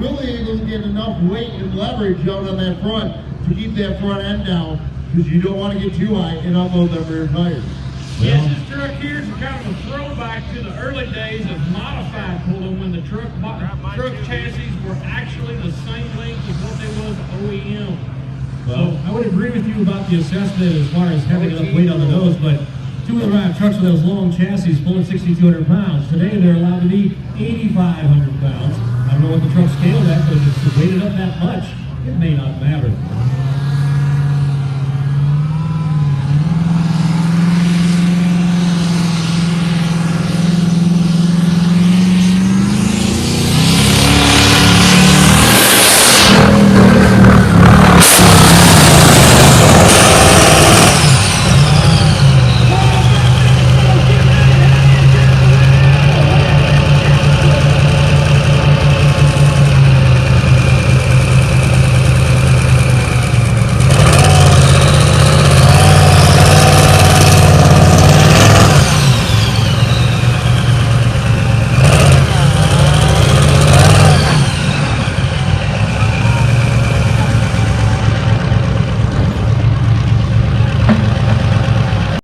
really able to get enough weight and leverage out on that front to keep that front end down, because you don't want to get too high and unload them rear tires. Yes, this truck here is kind of a throwback to the early days of modified pulling, when the truck chassis were actually the same length as what they was OEM. Well, I would agree with you about the assessment as far as having enough weight on the nose, but two-wheel drive trucks with those long chassis pulling 6,200 pounds. Today they're allowed to be 8,500 pounds. I don't know what the truck's scaled at, but if it's weighted up that much, it may not matter.